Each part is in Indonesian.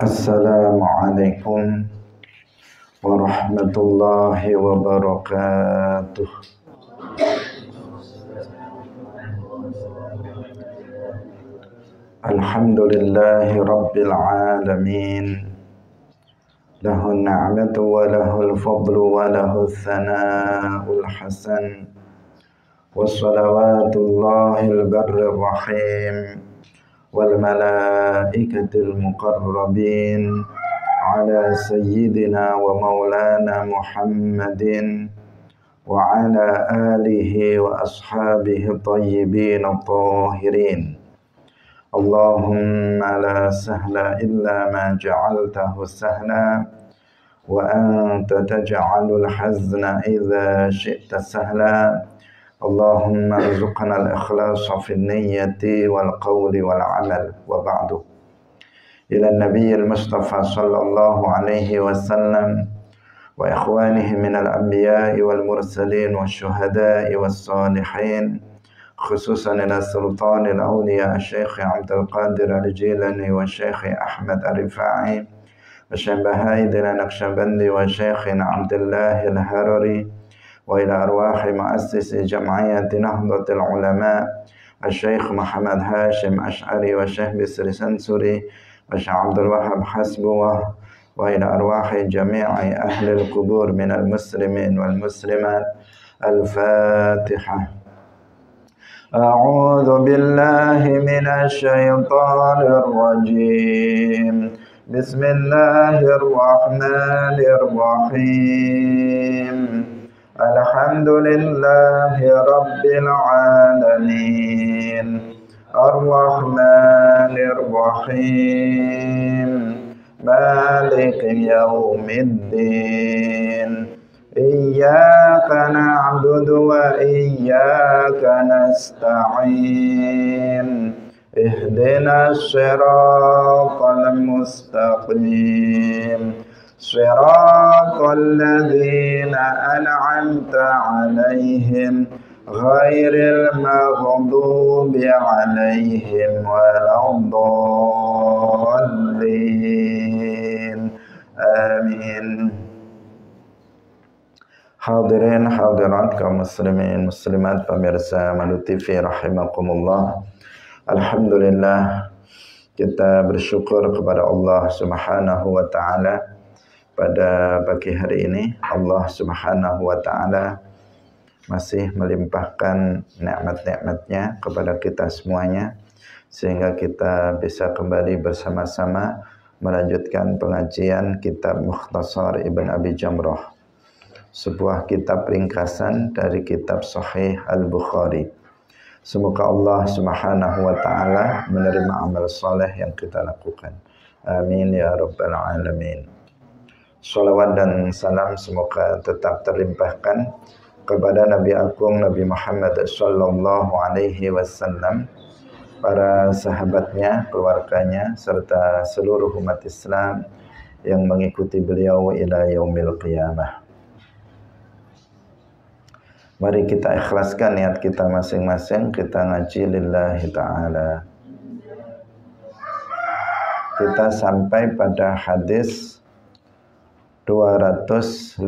Assalamualaikum warahmatullahi wabarakatuh. Alhamdulillahi rabbil alamin. Lahun ni'matu wa lahul fadlu wa lahul thana'ul hasan. Wassalawatullahil barrir rahim wal malaikatil muqarrabin ala sayyidina wa maulana Muhammadin wa ala alihi wa ashabihi tayyibin tahirin. Allahumma la sahla illa ma ja'altahu sahla wa anta taj'alul hazna idza syi'ta sahla. Allahumma arzuqna al-ikhlasa fin niyyati wal qawli wal amal wa ba'du. Ila nabiyil mustafa sallallahu alaihi wasallam wa ikhwanihi minal anbiya'i wal mursalin wa syuhada'i was salihin, khususan ila sultanil awliya Syekh Abdul Qadir Al-Jilani wa Syekh Ahmad Ar-Rifai wa Syekh Bahaidina Naqsyabandi wa Syekh Abdullah Al-Harari wa ila arwahi muassisi jam'iyati Nahdlatul Ulama Syekh Muhammad Hashim Ash'ari wa Syekh Bisri Sansuri wa Syekh Abdul Wahab Hasbuwah wa ila arwahi jami'i ahli al-qubur minal muslimin wal muslimat. Al-Fatihah. A'udzu billahi minasy syaithanir rajim. Bismillahirrahmanirrahim. Alhamdulillahi rabbil alamin. Ar-Rahmanir Rahim. Maliki yaumiddin. Iyyaka na'budu wa iyyaka nasta'in. Ihdinas siratal mustaqim. Siratal ladzina an'amta 'alaihim ghairil maghdubi 'alaihim waladdallin. Amin. Hadirin hadirat kaum muslimin muslimat pemirsa Madu TV rahimakumullah. Alhamdulillah, kita bersyukur kepada Allah Subhanahu wa taala pada pagi hari ini. Allah Subhanahu wa taala masih melimpahkan nikmat-nikmatnya kepada kita semuanya sehingga kita bisa kembali bersama-sama melanjutkan pengajian kitab Mukhtasar Ibn Abi Jamrah, sebuah kitab ringkasan dari kitab Sahih Al-Bukhari. Semoga Allah Subhanahu wa taala menerima amal saleh yang kita lakukan. Amin ya rabbal alamin. Shalawat dan salam semoga tetap terlimpahkan kepada Nabi Agung Nabi Muhammad sallallahu alaihi wasallam, para sahabatnya, keluarganya serta seluruh umat Islam yang mengikuti beliau ila yaumil qiyamah. Mari kita ikhlaskan niat kita masing-masing, kita ngaji lillahi ta'ala. Kita sampai pada hadis 255.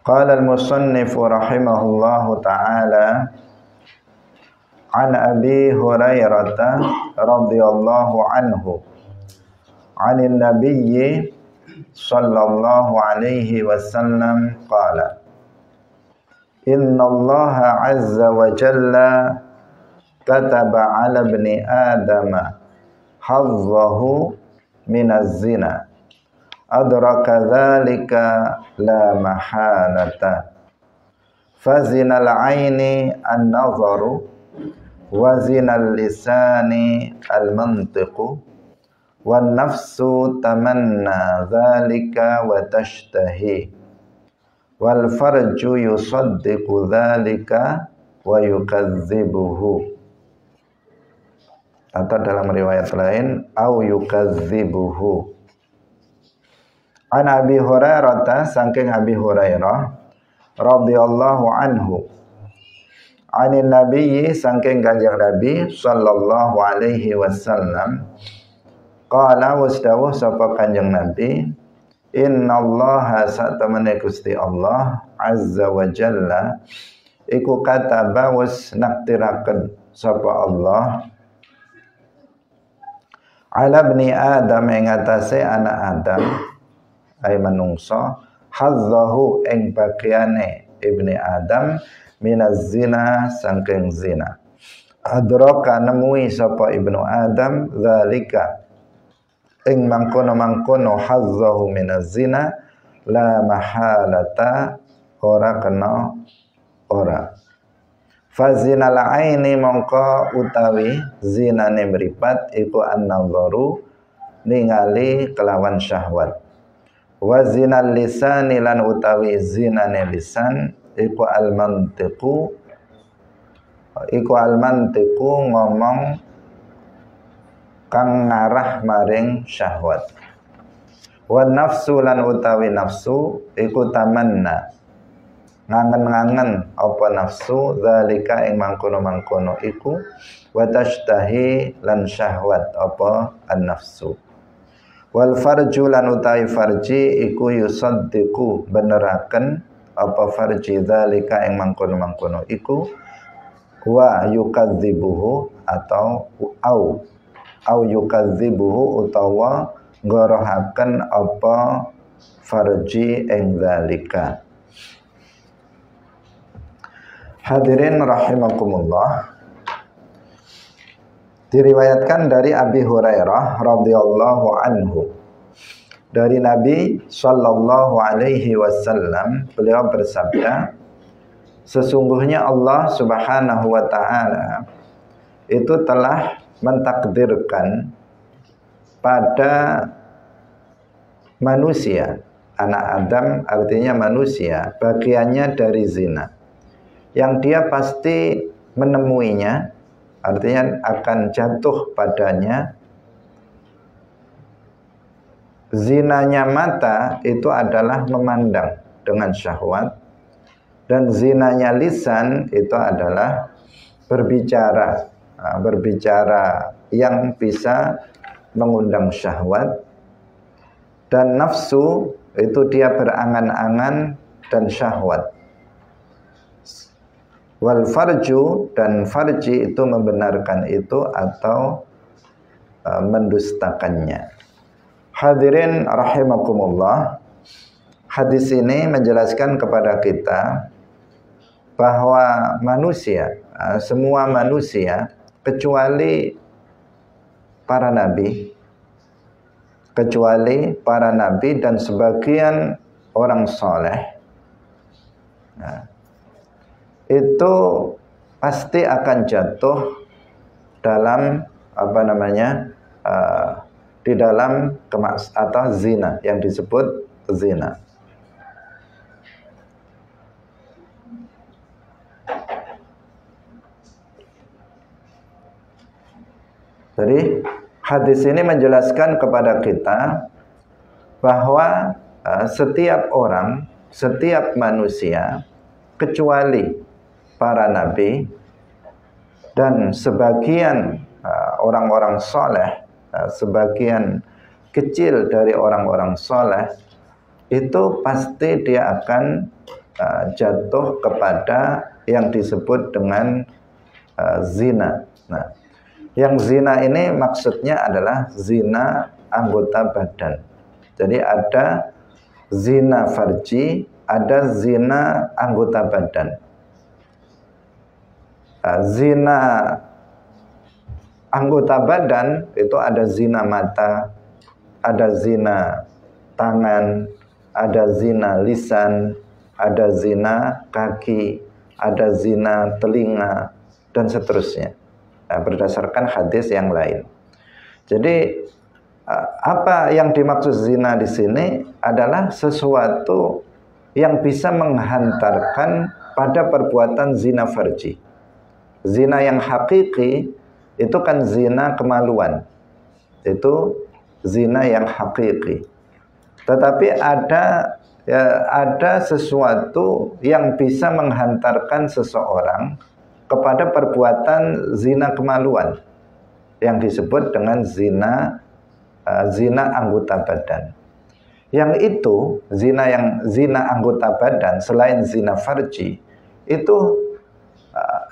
Qala al-musannif rahimahullahu ta'ala an Abi Hurairah radhiyallahu anhu 'anil nabiyyi sallallahu alaihi wasallam qala innallaha azza wa jalla kataba ala ibni adama hazzahu minaz zina adraka dhalika la mahalata fazinal aini an-nazaru wa zinal lisani al-mantiqu wan nafsu tamanna dzalika wa tashtahi wal farju yusaddiqu dzalika wa yukadzibuhu, atau dalam riwayat lain au yukadzibuhu. An Abi Hurairah, saking Abi Hurairah radhiyallahu anhu, Anin nabiyyi saking kanjeng Nabi sallallahu alaihi wasallam qala wasdawuh sapa kanjeng Nabi innallaha satamane Gusti Allah azza wa jalla iku kataba was naktiraken sapa Allah ala bni Adam ing atase anak Adam ay manungsa hazzahu ing bagiane ibni Adam minaz zina saking zina adraka nemui sapa ibnu Adam zalika ing mangkono hazzahu minaz zina la mahalata ora kena ora fazinal aini mongko utawi zinane mripat iku an-nadharu ningali kelawan syahwat wa zinal lisani lan utawi zinane lisan iku al-mantiqu ngomong kang ngarah maring syahwat wa nafsu lan utawi nafsu iku tamanna ngangen-ngangen apa nafsu zalika ing mangkono-mangkono iku wa tashtahi lan syahwat apa an-nafsu wal farju lan utawi farji iku yusaddiqu beneraken apa farji dzalika ing mangkono-mangkono iku wa yukadzibuhu atau au yukadzibuhu utawa ngorohaken apa farji ing dzalika. Hadirin rahimakumullah, diriwayatkan dari Abi Hurairah radhiyallahu anhu dari Nabi sallallahu alaihi wasallam, beliau bersabda, sesungguhnya Allah Subhanahu wa taala itu telah mentakdirkan pada manusia, anak Adam artinya manusia, bagiannya dari zina yang dia pasti menemuinya, artinya akan jatuh padanya. Zinanya mata itu adalah memandang dengan syahwat, dan zinanya lisan itu adalah berbicara, berbicara yang bisa mengundang syahwat, dan nafsu itu dia berangan-angan dan syahwat. Wal farju, dan farji itu membenarkan itu atau mendustakannya. Hadirin rahimakumullah, hadis ini menjelaskan kepada kita bahwa manusia, semua manusia kecuali para nabi, dan sebagian orang soleh, itu pasti akan jatuh dalam di dalam atau zina, yang disebut zina. Jadi hadis ini menjelaskan kepada kita bahwa setiap orang, setiap manusia kecuali para nabi dan sebagian orang-orang soleh, sebagian kecil dari orang-orang soleh, itu pasti dia akan jatuh kepada yang disebut dengan zina. Nah, yang zina ini maksudnya adalah zina anggota badan. Jadi ada zina farji, ada zina anggota badan. Zina anggota badan itu ada zina mata, ada zina tangan, ada zina lisan, ada zina kaki, ada zina telinga, dan seterusnya. Berdasarkan hadis yang lain. Jadi apa yang dimaksud zina di sini adalah sesuatu yang bisa menghantarkan pada perbuatan zina farji. Zina yang hakiki itu kan zina kemaluan, itu zina yang hakiki. Tetapi ada sesuatu yang bisa menghantarkan seseorang kepada perbuatan zina kemaluan yang disebut dengan zina anggota badan. Yang itu zina anggota badan selain zina farji itu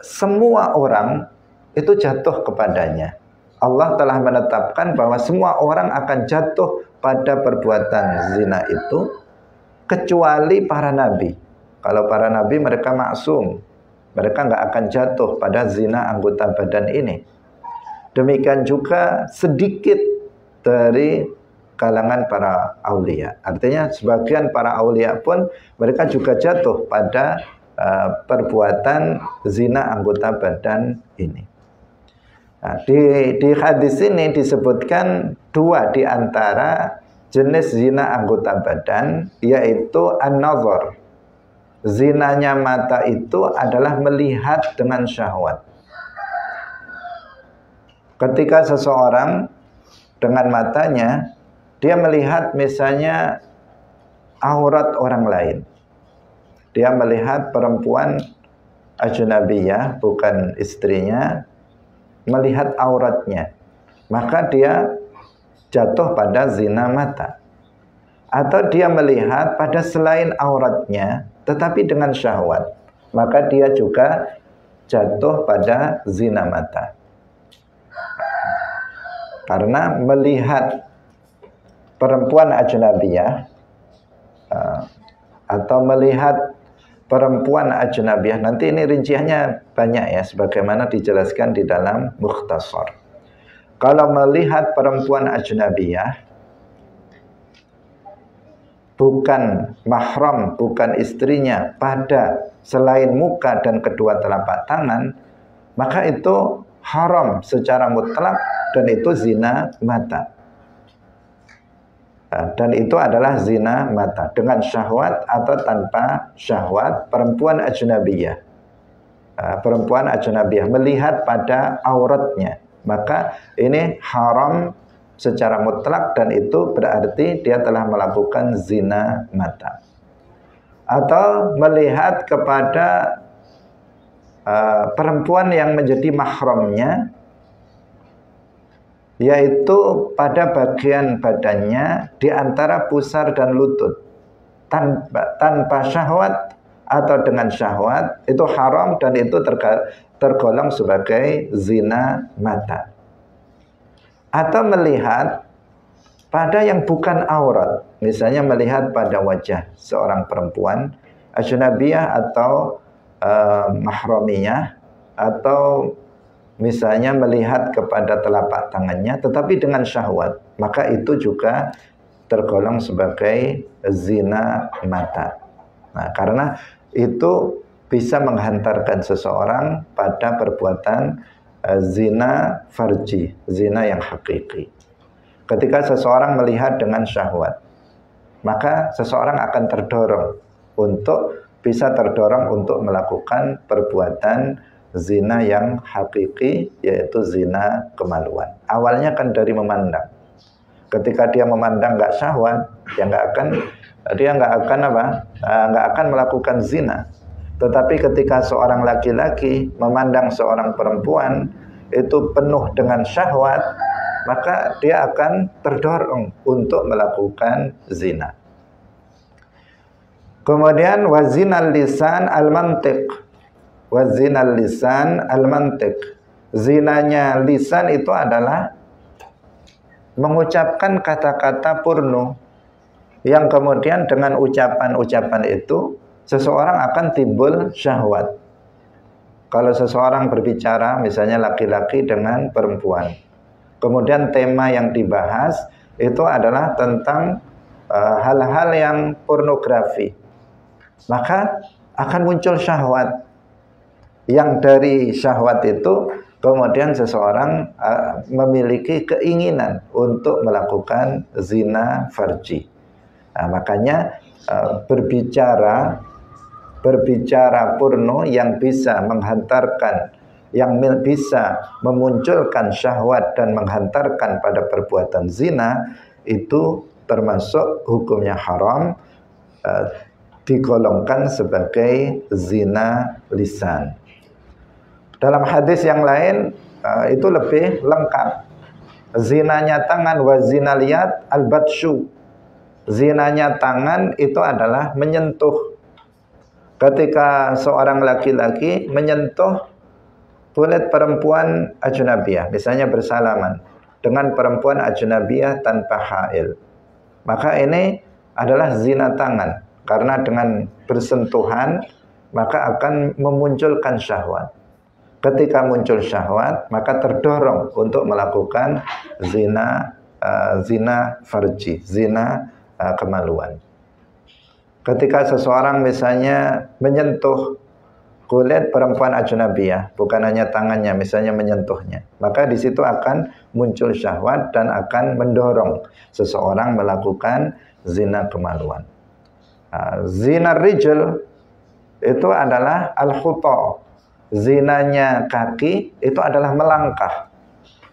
semua orang itu jatuh kepadanya. Allah telah menetapkan bahwa semua orang akan jatuh pada perbuatan zina itu kecuali para nabi. Kalau para nabi mereka maksum, mereka nggak akan jatuh pada zina anggota badan ini. Demikian juga sedikit dari kalangan para aulia. Artinya sebagian para aulia pun mereka juga jatuh pada perbuatan zina anggota badan ini. Nah, di hadis ini disebutkan dua di antara jenis zina anggota badan, yaitu an-nazar. Zinanya mata itu adalah melihat dengan syahwat. Ketika seseorang dengan matanya dia melihat misalnya aurat orang lain, dia melihat perempuan ajnabiyah, bukan istrinya, melihat auratnya, maka dia jatuh pada zina mata. Atau dia melihat pada selain auratnya tetapi dengan syahwat, maka dia juga jatuh pada zina mata. Karena melihat perempuan ajnabiyah atau melihat perempuan ajnabiyah, nanti ini rinciannya banyak ya, sebagaimana dijelaskan di dalam Mukhtasar. Kalau melihat perempuan ajnabiyah bukan mahram, bukan istrinya, pada selain muka dan kedua telapak tangan, maka itu haram secara mutlak dan itu zina mata. Dan itu adalah zina mata dengan syahwat atau tanpa syahwat perempuan ajnabiyah. Perempuan ajnabiyah melihat pada auratnya, maka ini haram secara mutlak dan itu berarti dia telah melakukan zina mata. Atau melihat kepada perempuan yang menjadi mahramnya, yaitu pada bagian badannya di antara pusar dan lutut, tanpa syahwat atau dengan syahwat, itu haram dan itu tergolong sebagai zina mata. Atau melihat pada yang bukan aurat, misalnya melihat pada wajah seorang perempuan ajnabiyah atau mahramiyah, atau misalnya melihat kepada telapak tangannya tetapi dengan syahwat, maka itu juga tergolong sebagai zina mata. Nah, karena itu bisa menghantarkan seseorang pada perbuatan zina farji, zina yang hakiki. Ketika seseorang melihat dengan syahwat, maka seseorang akan bisa terdorong untuk melakukan perbuatan zina yang hakiki, yaitu zina kemaluan. Awalnya kan dari memandang. Ketika dia memandang nggak syahwat, dia nggak akan melakukan zina. Tetapi ketika seorang laki-laki memandang seorang perempuan itu penuh dengan syahwat, maka dia akan terdorong untuk melakukan zina. Kemudian wazinal lisan al-mantiq. Wazinal lisan al-mantiq. Zinanya lisan itu adalah mengucapkan kata-kata porno yang kemudian dengan ucapan-ucapan itu seseorang akan timbul syahwat. Kalau seseorang berbicara misalnya laki-laki dengan perempuan, kemudian tema yang dibahas itu adalah tentang hal-hal yang pornografi, maka akan muncul syahwat. Yang dari syahwat itu kemudian seseorang memiliki keinginan untuk melakukan zina farji. Nah, makanya berbicara porno yang bisa menghantarkan, yang bisa memunculkan syahwat dan menghantarkan pada perbuatan zina, itu termasuk hukumnya haram, digolongkan sebagai zina lisan. Dalam hadis yang lain itu lebih lengkap. Zinanya tangan wa zina liat al-batsyu. Zinanya tangan itu adalah menyentuh. Ketika seorang laki-laki menyentuh kulit perempuan ajnabiyah, misalnya bersalaman dengan perempuan ajnabiyah tanpa hail, maka ini adalah zina tangan. Karena dengan bersentuhan maka akan memunculkan syahwat. Ketika muncul syahwat, maka terdorong untuk melakukan zina farji, zina kemaluan. Ketika seseorang misalnya menyentuh kulit perempuan ajnabiyah, bukan hanya tangannya, misalnya menyentuhnya, maka di situ akan muncul syahwat dan akan mendorong seseorang melakukan zina kemaluan. Zina rijal itu adalah al-khuta. Zinanya kaki itu adalah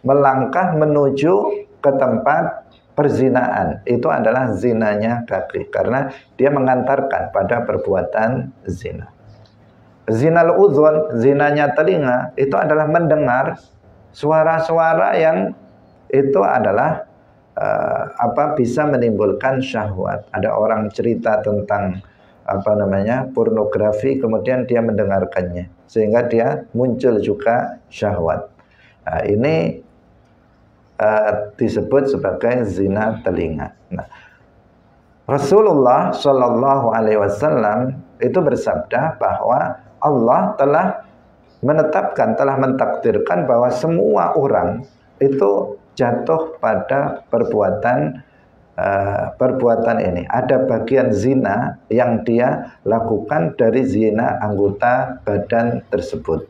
melangkah menuju ke tempat perzinaan. Itu adalah zinanya kaki, karena dia mengantarkan pada perbuatan zina. Zinal udhun, zinanya telinga, itu adalah mendengar suara-suara yang itu adalah bisa menimbulkan syahwat. Ada orang cerita tentang pornografi, kemudian dia mendengarkannya sehingga dia muncul juga syahwat. Ini disebut sebagai zina telinga. Rasulullah Shallallahu Alaihi Wasallam itu bersabda bahwa Allah telah menetapkan, telah mentakdirkan bahwa semua orang itu jatuh pada perbuatan ini. Ada bagian zina yang dia lakukan dari zina anggota badan tersebut.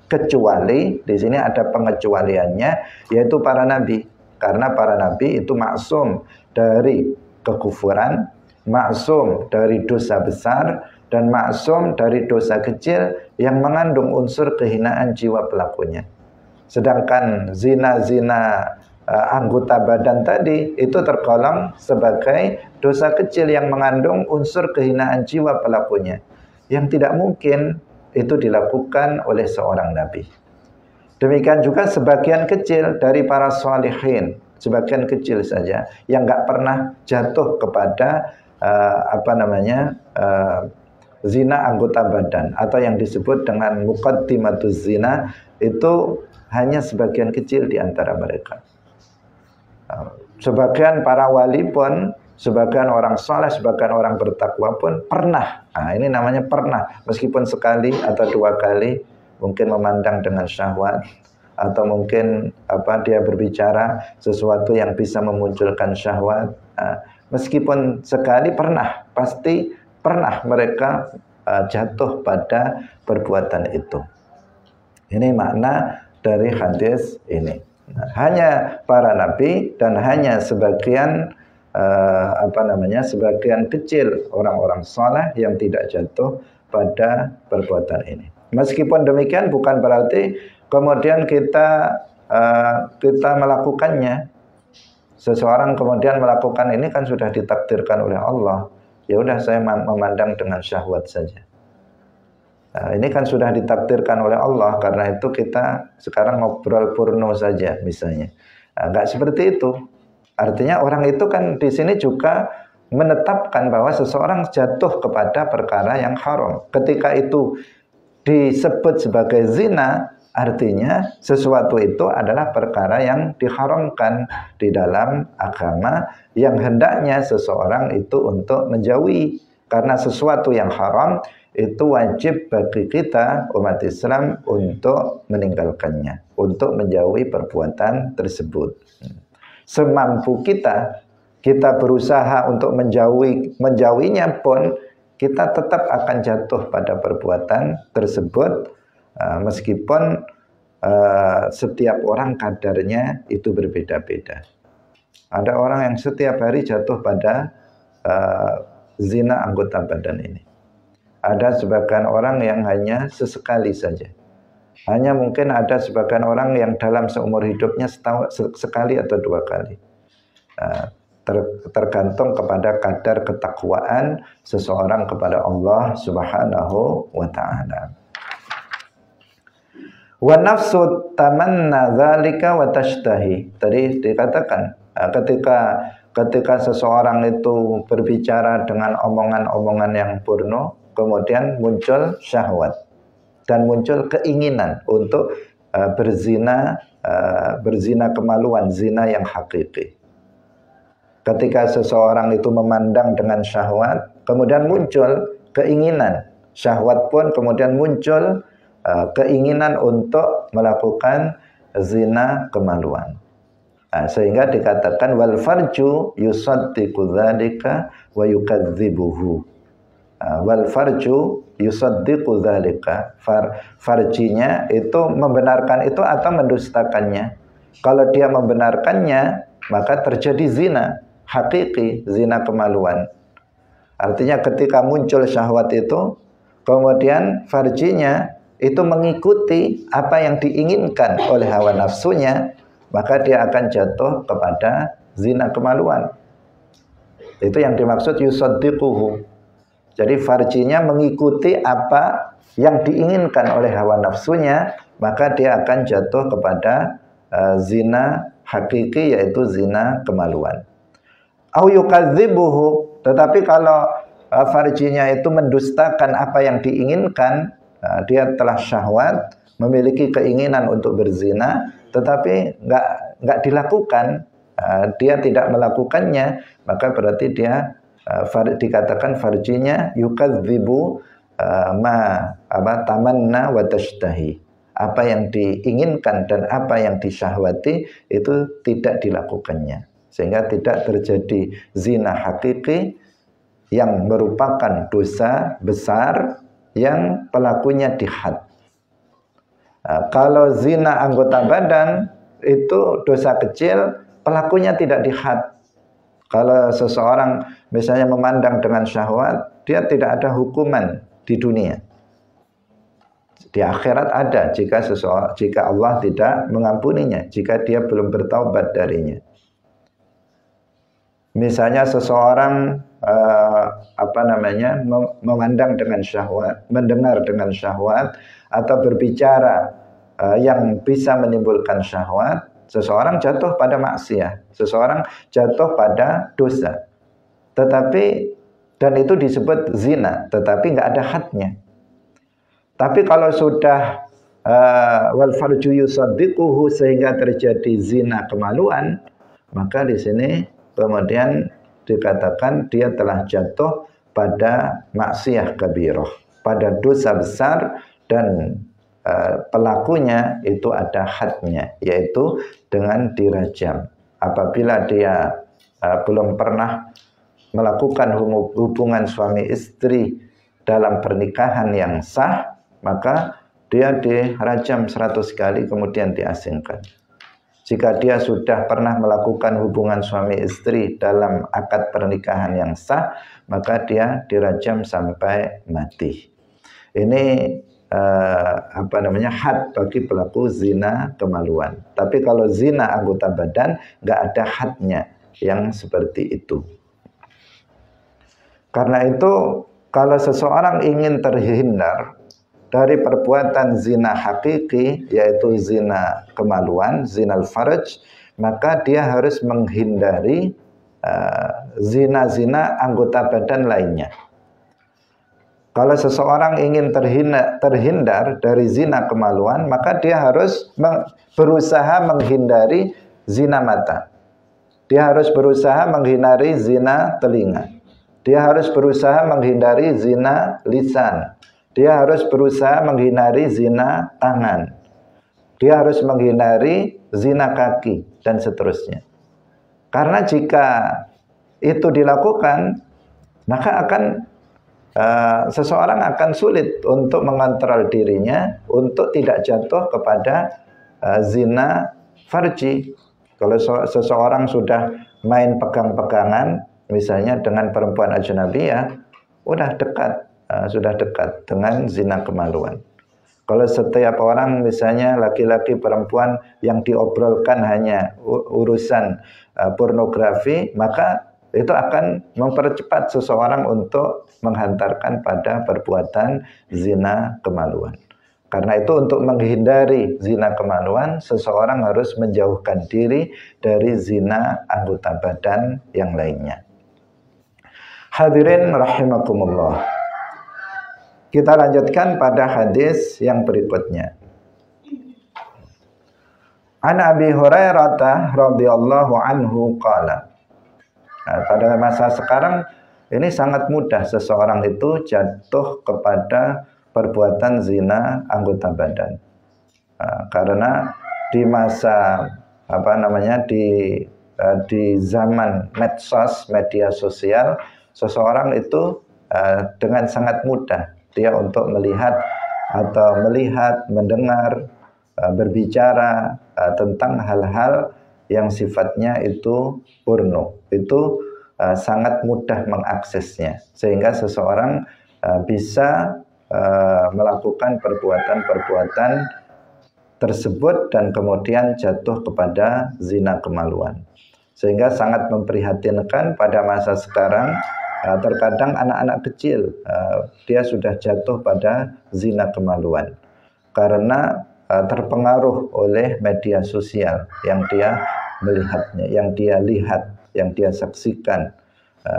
Kecuali di sini ada pengecualiannya, yaitu para nabi. Karena para nabi itu maksum dari kekufuran, maksum dari dosa besar, dan maksum dari dosa kecil yang mengandung unsur kehinaan jiwa pelakunya. Sedangkan zina-zina anggota badan tadi itu tergolong sebagai dosa kecil yang mengandung unsur kehinaan jiwa pelakunya, yang tidak mungkin itu dilakukan oleh seorang nabi. Demikian juga sebagian kecil dari para sholihin, sebagian kecil saja yang nggak pernah jatuh kepada zina anggota badan, atau yang disebut dengan muqaddimatuz zina, itu hanya sebagian kecil di antara mereka. Sebagian para wali pun, sebagian orang saleh, sebagian orang bertakwa pun pernah. Ini namanya pernah, meskipun sekali atau dua kali, mungkin memandang dengan syahwat, atau mungkin dia berbicara sesuatu yang bisa memunculkan syahwat. Meskipun sekali pernah, pasti pernah mereka jatuh pada perbuatan itu. Ini makna dari hadis ini. Hanya para nabi dan hanya sebagian sebagian kecil orang-orang saleh yang tidak jatuh pada perbuatan ini. Meskipun demikian bukan berarti kemudian kita melakukannya. Seseorang kemudian melakukan ini kan sudah ditakdirkan oleh Allah. Ya udah, saya memandang dengan syahwat saja. Ini kan sudah ditakdirkan oleh Allah, karena itu kita sekarang ngobrol porno saja misalnya. Enggak seperti itu. Artinya orang itu kan di sini juga menetapkan bahwa seseorang jatuh kepada perkara yang haram. Ketika itu disebut sebagai zina, artinya sesuatu itu adalah perkara yang diharamkan di dalam agama, yang hendaknya seseorang itu untuk menjauhi. Karena sesuatu yang haram itu wajib bagi kita umat Islam untuk meninggalkannya, untuk menjauhi perbuatan tersebut. Semampu kita berusaha untuk menjauhinya pun, kita tetap akan jatuh pada perbuatan tersebut, meskipun setiap orang kadarnya itu berbeda-beda. Ada orang yang setiap hari jatuh pada zina anggota badan ini. Ada sebagian orang yang hanya sesekali saja. Hanya mungkin ada sebagian orang yang dalam seumur hidupnya sekali atau dua kali. Tergantung kepada kadar ketakwaan seseorang kepada Allah Subhanahu wa ta'ala. Wa nafsu tamanna dzalika wa tashtahi. Tadi dikatakan ketika seseorang itu berbicara dengan omongan-omongan yang purno, kemudian muncul syahwat dan muncul keinginan untuk berzina kemaluan, zina yang hakiki. Ketika seseorang itu memandang dengan syahwat, kemudian muncul keinginan, syahwat pun kemudian muncul keinginan untuk melakukan zina kemaluan. Sehingga dikatakan wal farju yusaddiqu dzalika wa yukadzibuhu. Wal farju yusaddiqu dzalika. Farjinya itu membenarkan itu atau mendustakannya. Kalau dia membenarkannya, maka terjadi zina hakiki, zina kemaluan. Artinya ketika muncul syahwat itu, kemudian farjinya itu mengikuti apa yang diinginkan oleh hawa nafsunya, maka dia akan jatuh kepada zina kemaluan. Itu yang dimaksud yusaddiquhu. Jadi farjinya mengikuti apa yang diinginkan oleh hawa nafsunya, maka dia akan jatuh kepada zina hakiki, yaitu zina kemaluan. Au yukadzibuhu, tetapi kalau farjinya itu mendustakan apa yang diinginkan, dia telah syahwat, memiliki keinginan untuk berzina, tetapi nggak dilakukan, dia tidak melakukannya, maka berarti dia dikatakan farjinya yukadzibu tamanna wa tashtahi. Apa yang diinginkan dan apa yang disyahwati itu tidak dilakukannya, sehingga tidak terjadi zina hakiki yang merupakan dosa besar yang pelakunya dihad. Kalau zina anggota badan itu dosa kecil, pelakunya tidak dihad. Kalau seseorang misalnya memandang dengan syahwat, dia tidak ada hukuman di dunia. Di akhirat ada jika Allah tidak mengampuninya, jika dia belum bertaubat darinya. Misalnya seseorang memandang dengan syahwat, mendengar dengan syahwat, atau berbicara yang bisa menimbulkan syahwat, seseorang jatuh pada maksiat, seseorang jatuh pada dosa. Tetapi dan itu disebut zina, tetapi nggak ada hadnya. Tapi kalau sudah wal farju yusaddiquhu, sehingga terjadi zina kemaluan, maka di sini kemudian dikatakan dia telah jatuh pada maksiyah kabirah, pada dosa besar, dan pelakunya itu ada hadnya, yaitu dengan dirajam. Apabila dia belum pernah melakukan hubungan suami istri dalam pernikahan yang sah, maka dia dirajam 100 kali kemudian diasingkan. Jika dia sudah pernah melakukan hubungan suami istri dalam akad pernikahan yang sah, maka dia dirajam sampai mati. Ini had bagi pelaku zina kemaluan. Tapi kalau zina anggota badan, nggak ada hadnya yang seperti itu. Karena itu, kalau seseorang ingin terhindar dari perbuatan zina hakiki, yaitu zina kemaluan, zina al-farj, maka dia harus menghindari zina-zina anggota badan lainnya. Kalau seseorang ingin terhindar dari zina kemaluan, maka dia harus berusaha menghindari zina mata. Dia harus berusaha menghindari zina telinga. Dia harus berusaha menghindari zina lisan. Dia harus berusaha menghindari zina tangan. Dia harus menghindari zina kaki, dan seterusnya. Karena jika itu dilakukan, maka seseorang akan sulit untuk mengontrol dirinya untuk tidak jatuh kepada zina farji. Kalau seseorang sudah main pegang-pegangan, misalnya dengan perempuan ajnabiyah, sudah dekat dengan zina kemaluan. Kalau setiap orang, misalnya laki-laki perempuan, yang diobrolkan hanya urusan pornografi, maka itu akan mempercepat seseorang untuk menghantarkan pada perbuatan zina kemaluan. Karena itu untuk menghindari zina kemaluan, seseorang harus menjauhkan diri dari zina anggota badan yang lainnya. Hadirin rahimakumullah. Kita lanjutkan pada hadis yang berikutnya. An Abi Hurairah radhiyallahu anhu qala. Nah, pada masa sekarang ini sangat mudah seseorang itu jatuh kepada perbuatan zina anggota badan. Karena di masa di zaman medsos, media sosial, seseorang itu dengan sangat mudah dia untuk melihat, mendengar, berbicara tentang hal-hal yang sifatnya itu porno. Itu sangat mudah mengaksesnya, sehingga seseorang bisa melakukan perbuatan-perbuatan tersebut dan kemudian jatuh kepada zina kemaluan. Sehingga sangat memprihatinkan pada masa sekarang, terkadang anak-anak kecil dia sudah jatuh pada zina kemaluan karena terpengaruh oleh media sosial yang dia melihatnya, yang dia lihat, yang dia saksikan,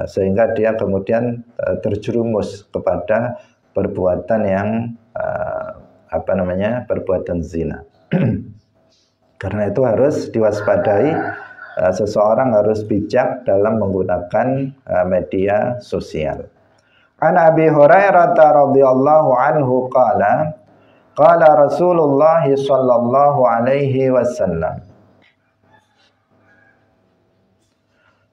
sehingga dia kemudian terjerumus kepada perbuatan yang perbuatan zina. Karena itu harus diwaspadai, seseorang harus bijak dalam menggunakan media sosial. An Abi Hurairah radhiyallahu anhu qala qala Rasulullah sallallahu alaihi wasallam.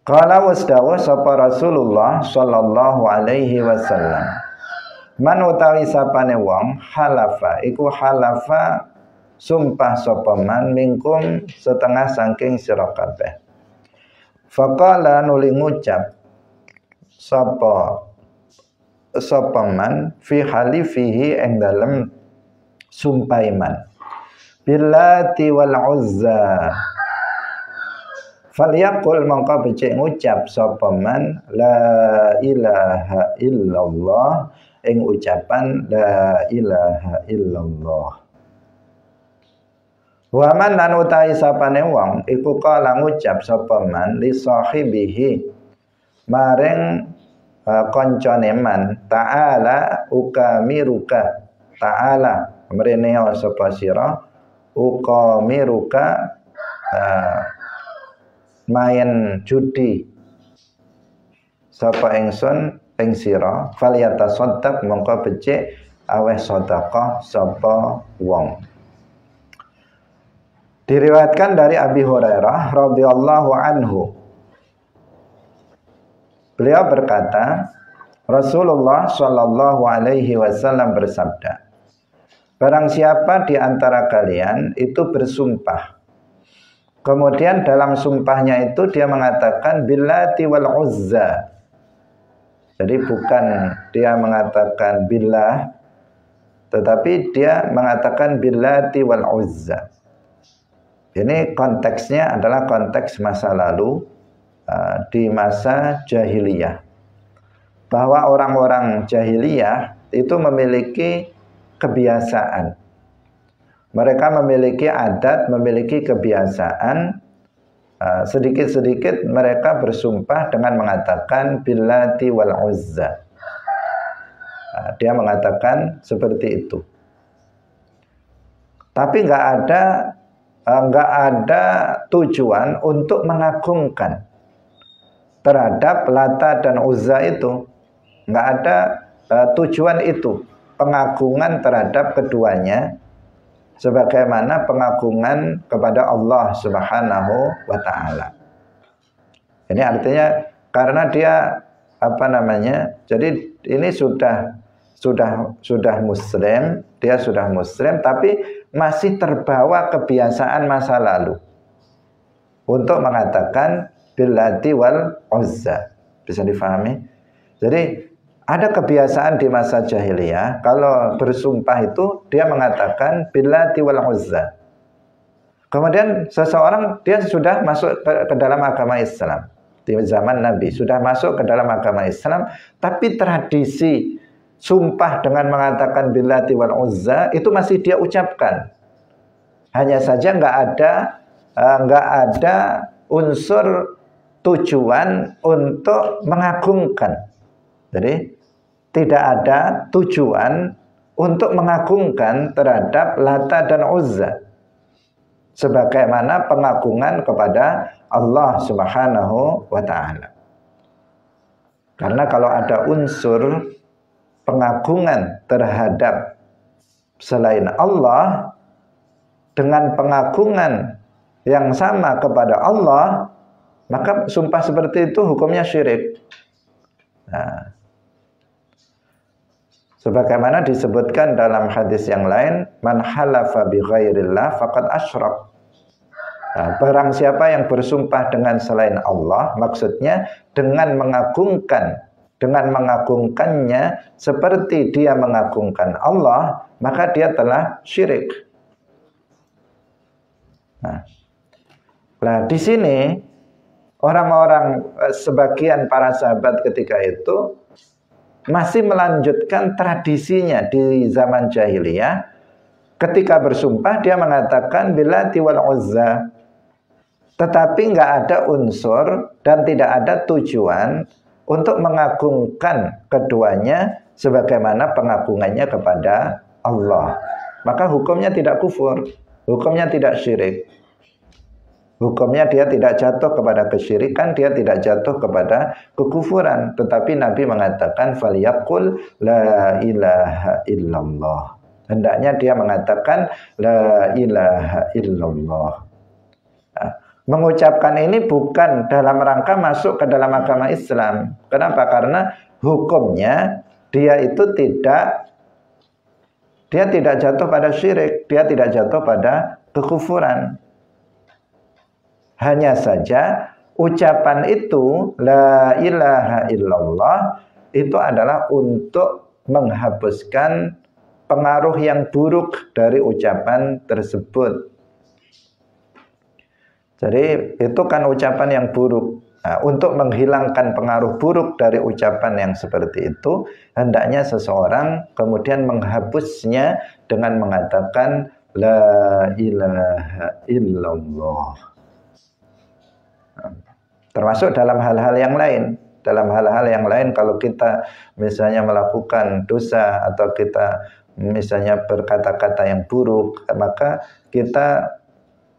Qala wasdawa sapa Rasulullah sallallahu alaihi wasallam. Man utawi sapane wong halafa iku halafa sumpah sapa man mingkum setengah saking sira kabeh. Faqala nuli ngucap sapa man fi halifihi ing dalem sumpah iman. Billati wal Uzza. Falyaqul mongko becik ngucap sapa man la ilaha illallah ing ucapan la ilaha illallah. Wa man lan utahi sapane wong iku kala ngucap sapa man li sahibihi maring kancane man ta'ala ukamiruka ta'ala mrene sapa sira ukamiruka main judi sapa ingsun ing sira falyatasaddaq mongko becik aweh sedekah sapa wong. Diriwayatkan dari Abi Hurairah radhiyallahu anhu. Beliau berkata, Rasulullah shallallahu alaihi wasallam bersabda, barang siapa di antara kalian itu bersumpah, kemudian dalam sumpahnya itu dia mengatakan billati wal Uzza. Jadi bukan dia mengatakan billah, tetapi dia mengatakan billati wal Uzza. Ini konteksnya adalah konteks masa lalu, di masa jahiliyah. Bahwa orang-orang jahiliyah itu memiliki kebiasaan. Mereka memiliki adat, memiliki kebiasaan. Sedikit-sedikit mereka bersumpah dengan mengatakan billati wal Uzza. Dia mengatakan seperti itu. Tapi nggak ada tujuan untuk mengagungkan terhadap Lata dan Uzza itu. Nggak ada tujuan itu, pengagungan terhadap keduanya sebagaimana pengagungan kepada Allah Subhanahu wa taala. Ini artinya karena dia jadi ini sudah muslim, dia sudah muslim tapi masih terbawa kebiasaan masa lalu untuk mengatakan billati wal Uzza. Bisa difahami? Jadi ada kebiasaan di masa jahiliyah, kalau bersumpah itu dia mengatakan billati wal Uzza. Kemudian seseorang dia sudah masuk ke dalam agama Islam. Di zaman Nabi sudah masuk ke dalam agama Islam, tapi tradisi sumpah dengan mengatakan Billati wal Uzza itu masih dia ucapkan. Hanya saja nggak ada unsur tujuan untuk mengagungkan. Jadi tidak ada tujuan untuk mengagungkan terhadap Lata dan Uzza, sebagaimana pengagungan kepada Allah Subhanahu wa ta'ala. Karena kalau ada unsur pengagungan terhadap selain Allah dengan pengagungan yang sama kepada Allah, maka sumpah seperti itu hukumnya syirik. Nah, sebagaimana disebutkan dalam hadis yang lain, man halafa bi ghairillah faqad asyrak. Nah, barang siapa yang bersumpah dengan selain Allah, maksudnya dengan mengagungkannya seperti dia mengagungkan Allah, maka dia telah syirik. Nah, di sini orang-orang sebagian para sahabat ketika itu masih melanjutkan tradisinya di zaman jahiliyah. Ketika bersumpah dia mengatakan Billati wal Uzza, tetapi nggak ada unsur dan tidak ada tujuan untuk mengagungkan keduanya sebagaimana pengagungannya kepada Allah. Maka hukumnya tidak kufur, hukumnya tidak syirik. Hukumnya dia tidak jatuh kepada kesyirikan, dia tidak jatuh kepada kekufuran. Tetapi Nabi mengatakan falyaqul la ilaha illallah. Hendaknya dia mengatakan la ilaha illallah. Nah, mengucapkan ini bukan dalam rangka masuk ke dalam agama Islam. Kenapa? Karena hukumnya dia tidak jatuh pada syirik, dia tidak jatuh pada kekufuran. Hanya saja ucapan itu la ilaha illallah itu adalah untuk menghapuskan pengaruh yang buruk dari ucapan tersebut. Jadi itu kan ucapan yang buruk. Nah, untuk menghilangkan pengaruh buruk dari ucapan yang seperti itu, hendaknya seseorang kemudian menghapusnya dengan mengatakan la ilaha illallah. Termasuk dalam hal-hal yang lain. Dalam hal-hal yang lain, kalau kita misalnya melakukan dosa atau kita misalnya berkata-kata yang buruk, maka kita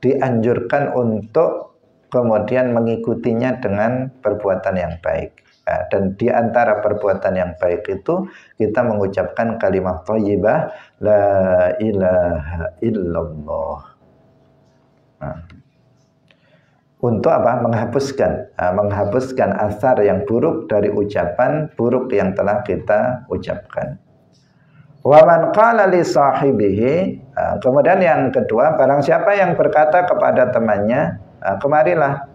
dianjurkan untuk kemudian mengikutinya dengan perbuatan yang baik. Nah, dan di antara perbuatan yang baik itu kita mengucapkan kalimat thayyibah la ilaha illallah. Nah, untuk apa? Menghapuskan asar yang buruk dari ucapan buruk yang telah kita ucapkan. Wa man qala li sahibihi, kemudian yang kedua, barang siapa yang berkata kepada temannya, kemarilah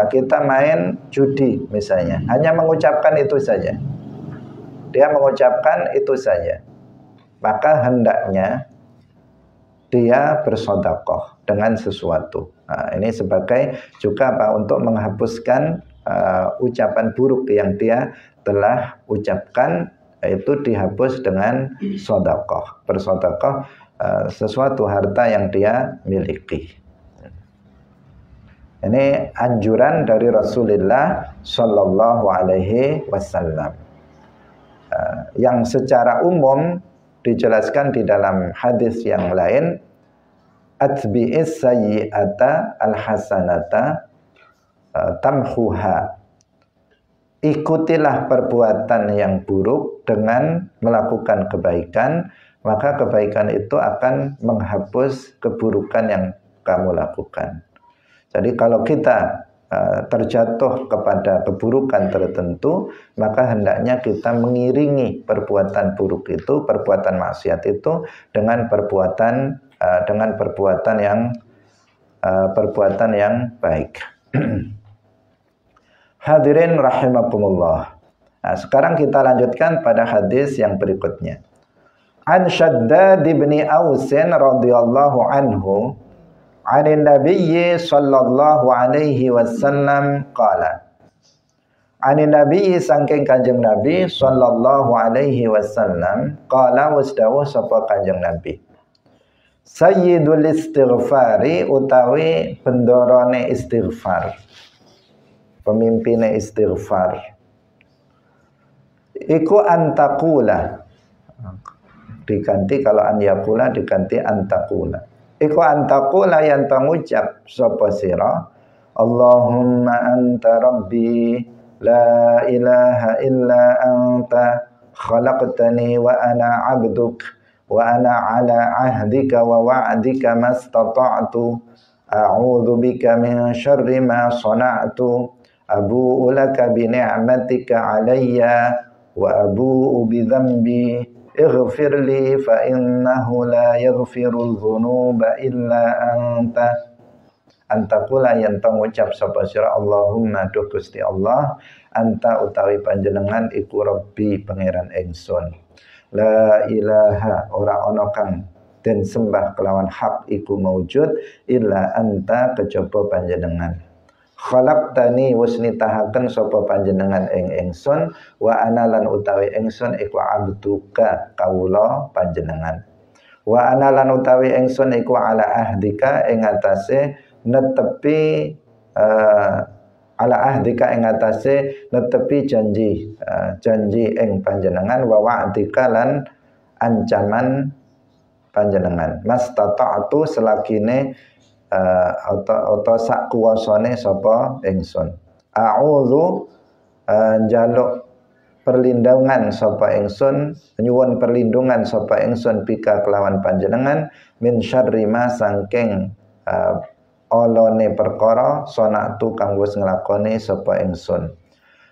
kita main judi misalnya, hanya mengucapkan itu saja. Dia mengucapkan itu saja. Maka hendaknya dia bersedekah dengan sesuatu. Nah, ini sebagai juga apa? Untuk menghapuskan ucapan buruk yang dia telah ucapkan, itu dihapus dengan sedekah. Bersedekah sesuatu harta yang dia miliki. Ini anjuran dari Rasulullah Sallallahu Alaihi Wasallam, yang secara umum dijelaskan di dalam hadis yang lain, atbi'is sayyi'ata alhasanata tamhuha. Ikutilah perbuatan yang buruk dengan melakukan kebaikan, maka kebaikan itu akan menghapus keburukan yang kamu lakukan. Jadi kalau kita terjatuh kepada keburukan tertentu, maka hendaknya kita mengiringi perbuatan buruk itu, perbuatan maksiat itu dengan perbuatan yang baik. Hadirin rahimakumullah. Nah, sekarang kita lanjutkan pada hadis yang berikutnya. An Shaddad bin Aus radhiyallahu anhu, 'anin Nabiy sallallahu alaihi wasallam qala, Ani Nabi saking Kanjeng Nabi sallallahu alaihi wasallam qala wasdawu sapa Kanjeng Nabi. Sayyidul istighfari utawi bendorone istighfar. Pemimpinnya istighfar. Iku antakula. Diganti kalau an yakula diganti antakula. Iku antakula yang pengucap sapa sira. Allahumma anta rabbi la ilaha illa anta khalaqtani wa ana 'abduk wa ana 'ala 'ahdika wa wa'dika mastata'tu a'udzu bika min syarri ma sana'tu abu'u laka bi ni'matika 'alayya wa abu'u bi dhanbi ighfir li fa innahu la yaghfirul dzunuba illa anta. Antakula yang pengucap sapa sira Allahumma duh Gusti Allah anta utawi panjenengan iku Rabbi pangeran ingsun la ilaha ora ana kang den sembah kelawan hak iku maujud illa anta kejaba panjenengan khalaqtani wis nitahaken sapa panjenengan ing ingsun wa ana lan utawi ingsun iku abduka kawula panjenengan wa ana lan utawi ingsun iku ala ahdika ing atase netepi ala ahdika ing atase netepi janji janji ing panjenengan wa wa'dika lan ancaman panjenengan mastata'tu selagine atau sak kuwasane sapa ingsun a'udzu njaluk perlindungan sapa ingsun nyuwun perlindungan sapa ingsun bika kelawan panjenengan min syarri ma sangking olone perkara sonatu kang wis nglakoni sapa ingsun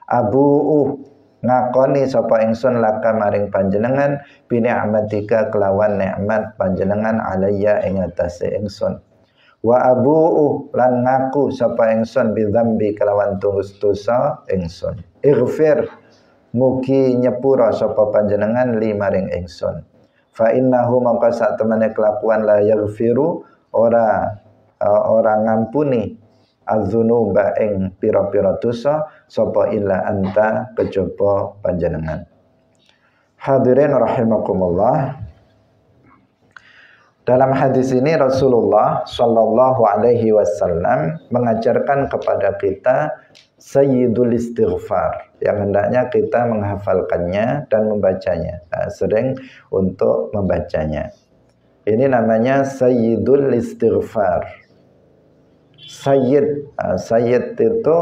abu'u ngakoni sapa ingsun laka maring panjenengan bi ni'matika kelawan nikmat panjenengan alayya ing atase ingsun wa abu'u lan ngaku sapa ingsun bi dzambi kelawan dosa ingsun ighfir mugi nyepura sapa panjenengan li maring ingsun fa innahu mangka sak temene kelakuan la yaghfiru ora ngampuni az-dzunuba ing pira-pira dosa sapa illa anta kejaba panjenengan. Hadirin rahimakumullah. Dalam hadis ini Rasulullah sallallahu alaihi wasallam mengajarkan kepada kita sayyidul istighfar yang hendaknya kita menghafalkannya dan membacanya. Sering untuk membacanya. Ini namanya sayyidul istighfar. Sayyid itu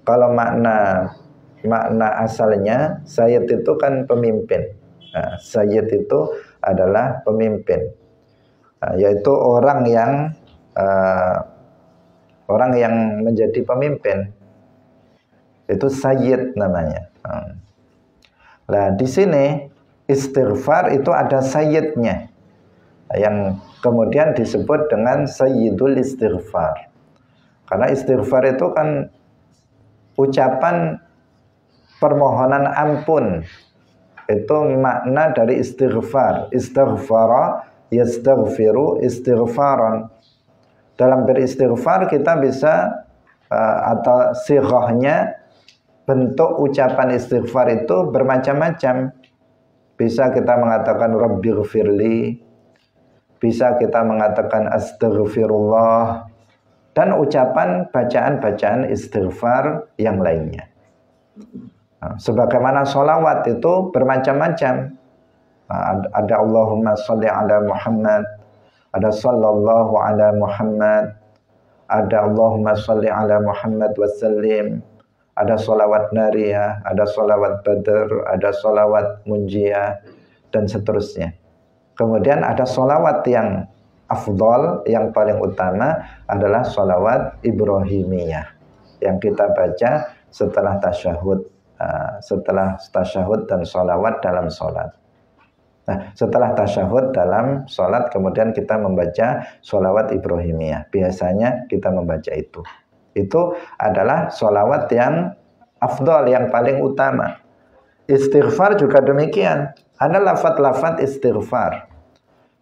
kalau makna asalnya sayyid itu kan pemimpin. Sayyid itu adalah pemimpin, yaitu orang yang menjadi pemimpin. Itu sayyid namanya. Nah, di sini istighfar itu ada sayyidnya yang kemudian disebut dengan sayyidul istighfar. Karena istighfar itu kan ucapan permohonan ampun. Itu makna dari istighfar. Istighfara yastaghfiru istighfaran. Dalam beristighfar kita bisa atau sighahnya bentuk ucapan istighfar itu bermacam-macam. Bisa kita mengatakan rabbighfirli, bisa kita mengatakan astaghfirullah, dan ucapan bacaan-bacaan istighfar yang lainnya. Sebagaimana sholawat itu bermacam-macam. Ada Allahumma sholli ala Muhammad, ada sallallahu ala Muhammad, ada Allahumma sholli ala Muhammad wassalim, ada sholawat nariyah, ada sholawat badr, ada sholawat munjiyah, dan seterusnya. Kemudian ada sholawat yang afdol, yang paling utama adalah sholawat Ibrahimiyah yang kita baca setelah tasyahud, dan sholawat dalam sholat. Nah, setelah tasyahud dalam sholat kemudian kita membaca sholawat Ibrahimiyah. Biasanya kita membaca itu. Itu adalah sholawat yang afdol, yang paling utama. Istighfar juga demikian. Ada lafaz-lafaz istighfar.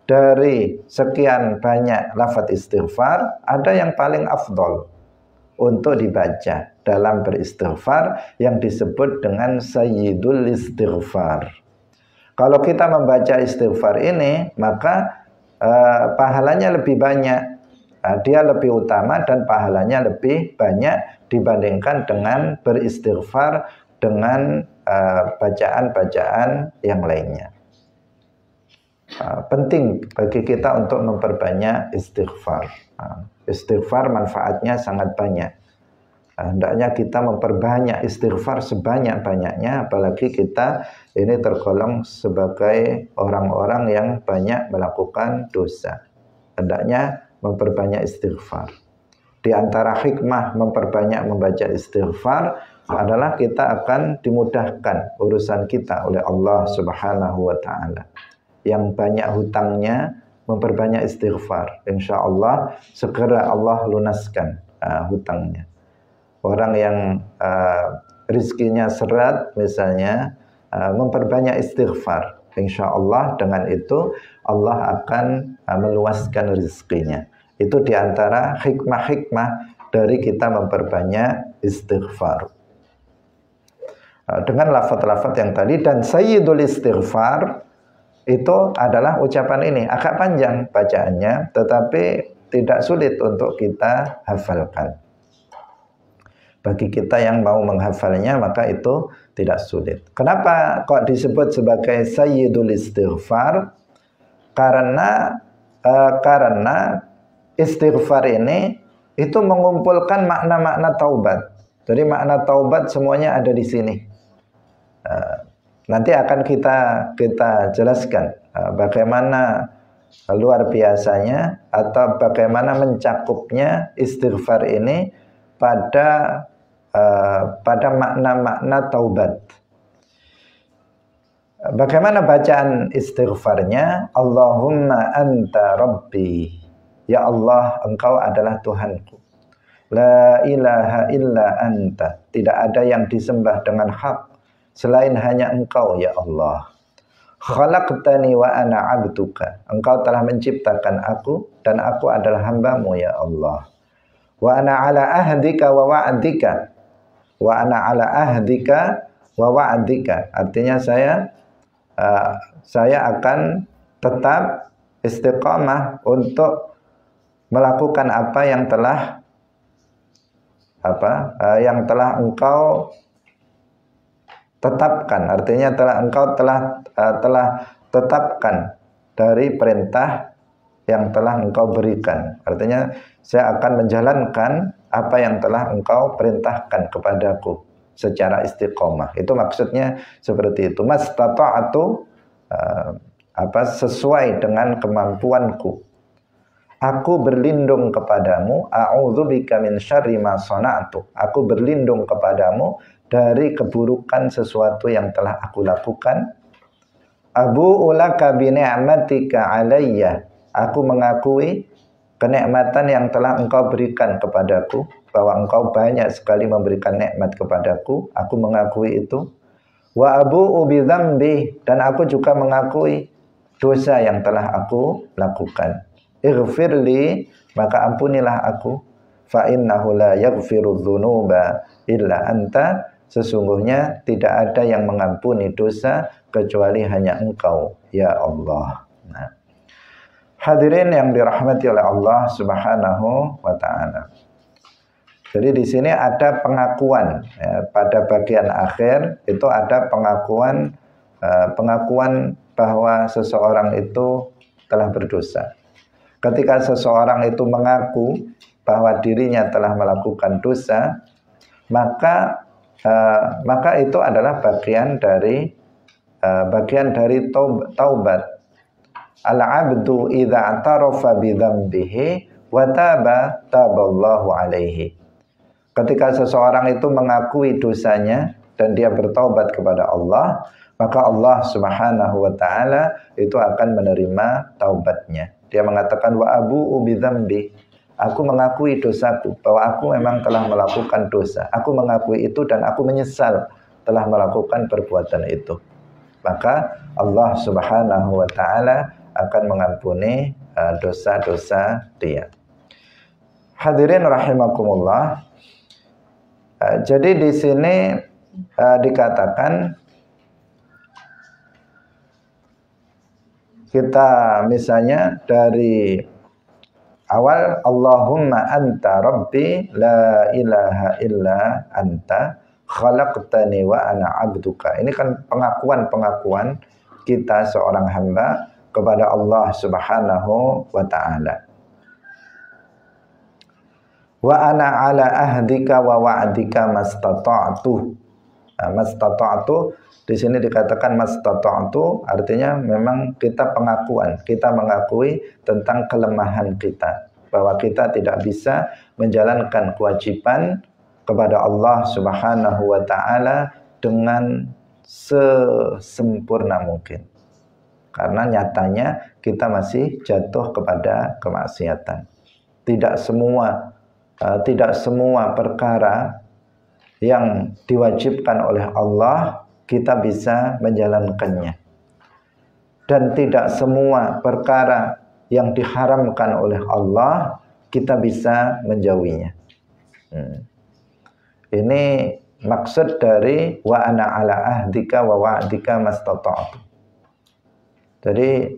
Dari sekian banyak lafaz istighfar, ada yang paling afdol. untuk dibaca dalam beristighfar yang disebut dengan sayyidul istighfar. Kalau kita membaca istighfar ini, maka pahalanya lebih banyak. Dia lebih utama dan pahalanya lebih banyak dibandingkan dengan beristighfar dengan bacaan-bacaan yang lainnya. Penting bagi kita untuk memperbanyak istighfar. Istighfar manfaatnya sangat banyak. Hendaknya kita memperbanyak istighfar sebanyak-banyaknya, apalagi kita ini tergolong sebagai orang-orang yang banyak melakukan dosa. Hendaknya memperbanyak istighfar. Di antara hikmah memperbanyak membaca istighfar adalah kita akan dimudahkan urusan kita oleh Allah Subhanahu wa taala. Yang banyak hutangnya memperbanyak istighfar. Insya Allah segera Allah lunaskan hutangnya. Orang yang rizkinya seret misalnya memperbanyak istighfar. Insya Allah dengan itu Allah akan meluaskan rizkinya. Itu diantara hikmah-hikmah dari kita memperbanyak istighfar. Dengan lafaz-lafaz yang tadi, dan sayyidul istighfar itu adalah ucapan ini. Agak panjang bacaannya, tetapi tidak sulit untuk kita hafalkan. Bagi kita yang mau menghafalnya, maka itu tidak sulit. Kenapa kok disebut sebagai sayyidul istighfar? Karena istighfar ini itu mengumpulkan makna-makna taubat. Jadi makna taubat semuanya ada di sini. Nanti akan kita jelaskan bagaimana luar biasanya atau bagaimana mencakupnya istighfar ini pada makna-makna taubat. Bagaimana bacaan istighfarnya? Allahumma anta rabbi. Ya Allah, engkau adalah Tuhanku. La ilaha illa anta. Tidak ada yang disembah dengan hak selain hanya engkau, ya Allah. Khalaqtani wa ana abduka. Engkau telah menciptakan aku dan aku adalah hambamu, ya Allah. Wa ana ala ahdika wa wa'dika. Wa ana ala ahdika wa wa'dika. Artinya saya akan tetap istiqamah untuk melakukan apa yang telah engkau tetapkan. Artinya engkau telah tetapkan dari perintah yang telah engkau berikan. Artinya saya akan menjalankan apa yang telah engkau perintahkan kepadaku secara istiqomah. Itu maksudnya seperti itu. Mastata'atu sesuai dengan kemampuanku. Aku berlindung kepadamu, a'udzubika min syarri ma sana'tu. Aku berlindung kepadamu dari keburukan sesuatu yang telah aku lakukan. Abu'u laka bi ni'matika 'alayya. Aku mengakui kenikmatan yang telah engkau berikan kepadaku, bahwa engkau banyak sekali memberikan nikmat kepadaku. Aku mengakui itu. Wa abu'u bi dzambi, dan aku juga mengakui dosa yang telah aku lakukan. Ighfirli, maka ampunilah aku. Fa innahu la yaghfiru dzunuba illa anta. Sesungguhnya tidak ada yang mengampuni dosa kecuali hanya engkau, ya Allah. Nah, hadirin yang dirahmati oleh Allah Subhanahu wa taala. Jadi di sini ada pengakuan ya, pada bagian akhir itu ada pengakuan bahwa seseorang itu telah berdosa. Ketika seseorang itu mengaku bahwa dirinya telah melakukan dosa, maka itu adalah bagian dari taubat. Al-'abdu idza atarafa bi dzambihi wa taba taballahu alaihi. Ketika seseorang itu mengakui dosanya dan dia bertaubat kepada Allah, maka Allah Subhanahu wa taala itu akan menerima taubatnya. Dia mengatakan wa abu'u bi dzambi. Aku mengakui dosaku, bahwa aku memang telah melakukan dosa. Aku mengakui itu dan aku menyesal telah melakukan perbuatan itu. Maka Allah Subhanahu wa taala akan mengampuni dosa-dosa dia. Hadirin rahimakumullah. Jadi di sini dikatakan kita misalnya dari awal Allahumma anta rabbi la ilaha illa anta khalaqtani wa ana abduka. Ini kan pengakuan-pengakuan kita seorang hamba kepada Allah Subhanahu wa taala. Wa ana ala ahdika wa wa'dika mastata'tu. Nah, mastata'tu di sini dikatakan mastata'tu artinya memang kita pengakuan, kita mengakui tentang kelemahan kita, bahwa kita tidak bisa menjalankan kewajiban kepada Allah Subhanahu wa taala dengan sesempurna mungkin. Karena nyatanya kita masih jatuh kepada kemaksiatan. Tidak semua perkara yang diwajibkan oleh Allah kita bisa menjalankannya, dan tidak semua perkara yang diharamkan oleh Allah kita bisa menjauhinya. Ini maksud dari wa ana ala ahdika wa wa'dika mastata'tu. Jadi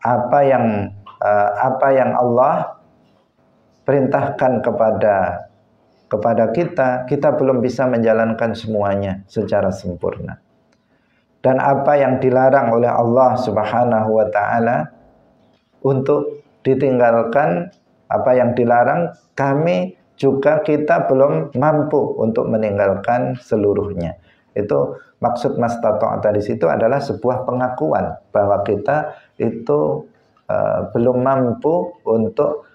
apa yang Allah perintahkan kepada kita belum bisa menjalankan semuanya secara sempurna. Dan apa yang dilarang oleh Allah Subhanahu wa taala untuk ditinggalkan, apa yang dilarang kita belum mampu untuk meninggalkan seluruhnya. Itu maksud mastata'ta di situ adalah sebuah pengakuan bahwa kita itu belum mampu untuk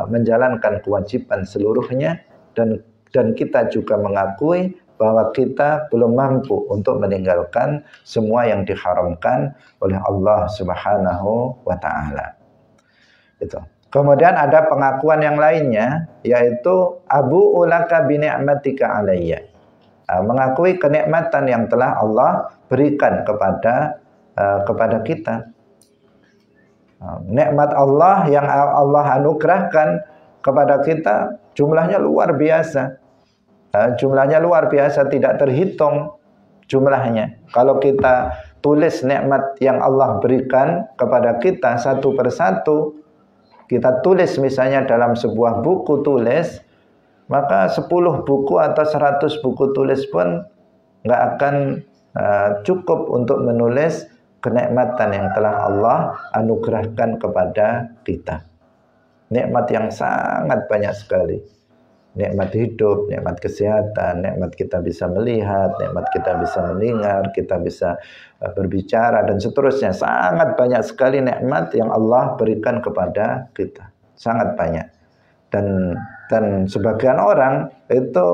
menjalankan kewajiban seluruhnya, dan kita juga mengakui bahwa kita belum mampu untuk meninggalkan semua yang diharamkan oleh Allah Subhanahu wa taala. Itu. Kemudian ada pengakuan yang lainnya, yaitu abu ulaka bi ni'matika alayya. Mengakui kenikmatan yang telah Allah berikan kepada kita. Nikmat Allah yang Allah anugerahkan kepada kita jumlahnya luar biasa. Jumlahnya luar biasa, tidak terhitung jumlahnya. Kalau kita tulis nikmat yang Allah berikan kepada kita satu persatu, kita tulis misalnya dalam sebuah buku tulis, maka 10 buku atau 100 buku tulis pun nggak akan cukup untuk menulis kenikmatan yang telah Allah anugerahkan kepada kita. Nikmat yang sangat banyak sekali. Nikmat hidup, nikmat kesehatan, nikmat kita bisa melihat, nikmat kita bisa mendengar, kita bisa berbicara, dan seterusnya. Sangat banyak sekali nikmat yang Allah berikan kepada kita. Sangat banyak. Dan sebagian orang itu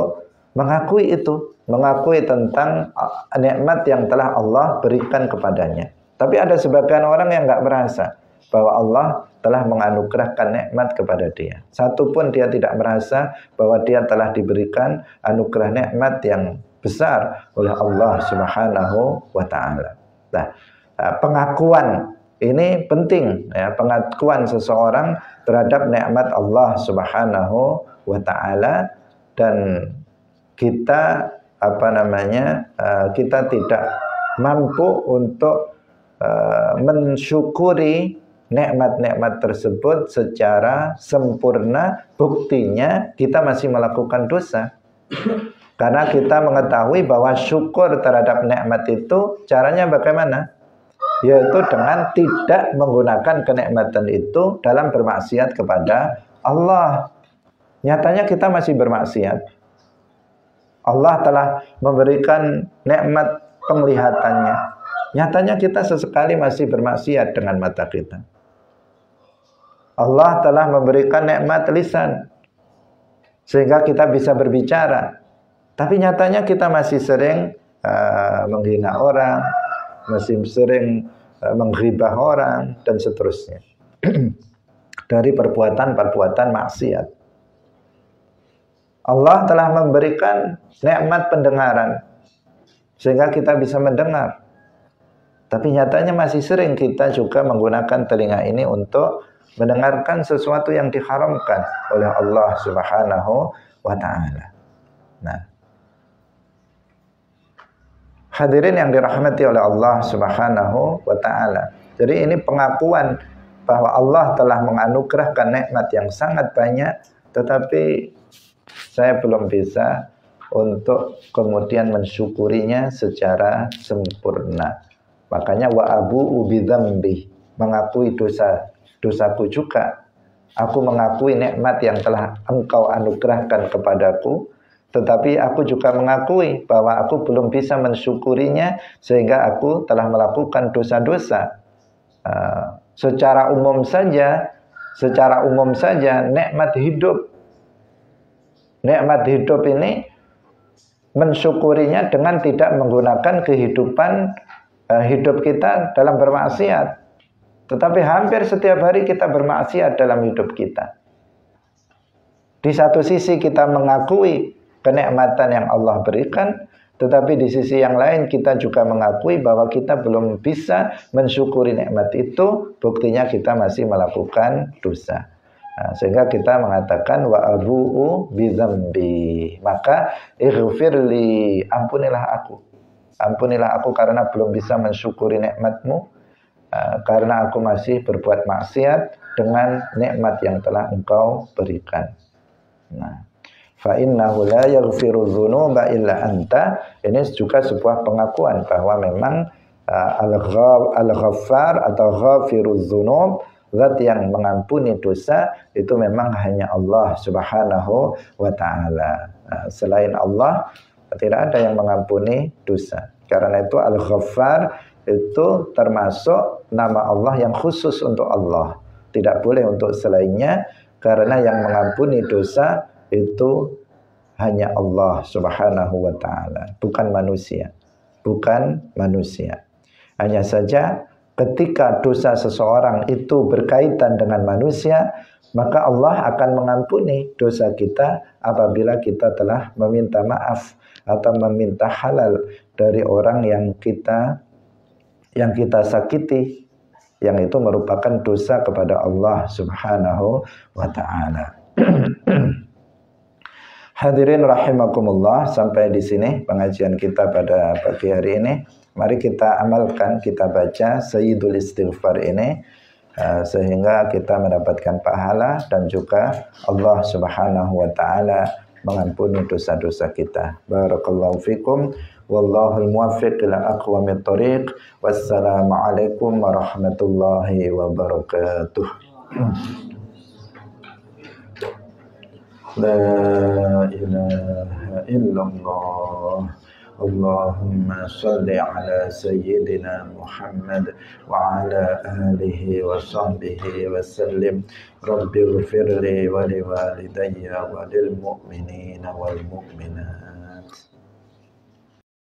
mengakui tentang nikmat yang telah Allah berikan kepadanya. Tapi ada sebagian orang yang nggak merasa bahwa Allah telah menganugerahkan nikmat kepada dia. Satu pun dia tidak merasa bahwa dia telah diberikan anugerah nikmat yang besar oleh Allah Subhanahu wa taala. Nah, pengakuan ini penting ya, pengakuan seseorang terhadap nikmat Allah Subhanahu wa taala, dan kita kita tidak mampu untuk mensyukuri nikmat-nikmat tersebut secara sempurna. Buktinya kita masih melakukan dosa. Karena kita mengetahui bahwa syukur terhadap nikmat itu caranya bagaimana? Yaitu dengan tidak menggunakan kenikmatan itu dalam bermaksiat kepada Allah. Nyatanya kita masih bermaksiat. Allah telah memberikan nikmat penglihatannya. Nyatanya kita sesekali masih bermaksiat dengan mata kita. Allah telah memberikan nikmat lisan sehingga kita bisa berbicara. Tapi nyatanya kita masih sering menghina orang, masih sering menghibah orang, dan seterusnya. Dari perbuatan-perbuatan maksiat. Allah telah memberikan nikmat pendengaran sehingga kita bisa mendengar. Tapi nyatanya masih sering kita juga menggunakan telinga ini untuk mendengarkan sesuatu yang diharamkan oleh Allah Subhanahu wa taala. Nah, Hadirin yang dirahmati oleh Allah Subhanahu wa taala. Jadi ini pengakuan bahwa Allah telah menganugerahkan nikmat yang sangat banyak, tetapi saya belum bisa untuk kemudian mensyukurinya secara sempurna. Makanya wa abu bidzambi, mengakui dosaku juga. Aku mengakui nikmat yang telah Engkau anugerahkan kepadaku, tetapi aku juga mengakui bahwa aku belum bisa mensyukurinya sehingga aku telah melakukan dosa-dosa. Secara umum saja nikmat hidup ini mensyukurinya dengan tidak menggunakan kehidupan hidup kita dalam bermaksiat. Tetapi hampir setiap hari kita bermaksiat dalam hidup kita. Di satu sisi kita mengakui kenikmatan yang Allah berikan, tetapi di sisi yang lain kita juga mengakui bahwa kita belum bisa mensyukuri nikmat itu. Buktinya kita masih melakukan dosa. Sehingga kita mengatakan wa abu'u bidzambi, maka ighfirli, ampunilah aku karena belum bisa mensyukuri nikmat-Mu, karena aku masih berbuat maksiat dengan nikmat yang telah Engkau berikan. Nah, fa innahu la yaghfiru dzunuba illa anta, ini juga sebuah pengakuan bahwa memang al-ghaffar atau ghafiruz dzunub, zat yang mengampuni dosa itu memang hanya Allah Subhanahu wa taala. Selain Allah tidak ada yang mengampuni dosa. Karena itu Al-Ghaffar itu termasuk nama Allah yang khusus untuk Allah. Tidak boleh untuk selainnya, karena yang mengampuni dosa itu hanya Allah Subhanahu wa taala, bukan manusia. Hanya saja ketika dosa seseorang itu berkaitan dengan manusia, maka Allah akan mengampuni dosa kita apabila kita telah meminta maaf atau meminta halal dari orang yang kita sakiti, yang itu merupakan dosa kepada Allah Subhanahu wa taala. Hadirin rahimakumullah, sampai di sini pengajian kita pada pagi hari ini. Mari kita amalkan, kita baca Sayyidul Istighfar ini sehingga kita mendapatkan pahala dan juga Allah Subhanahu wa taala mengampuni dosa-dosa kita. Barakallahu fikum. Wallahul muwaffiq ila aqwamit thoriq. Wassalamualaikum warahmatullahi wabarakatuh. La ilaha illallah. Allahumma salli ala sayyidina Muhammad wa ala alihi wa sahbihi wa sallim. Rabbi ighfirli wa liwalidayya wa lil mu'minina wal mu'minat.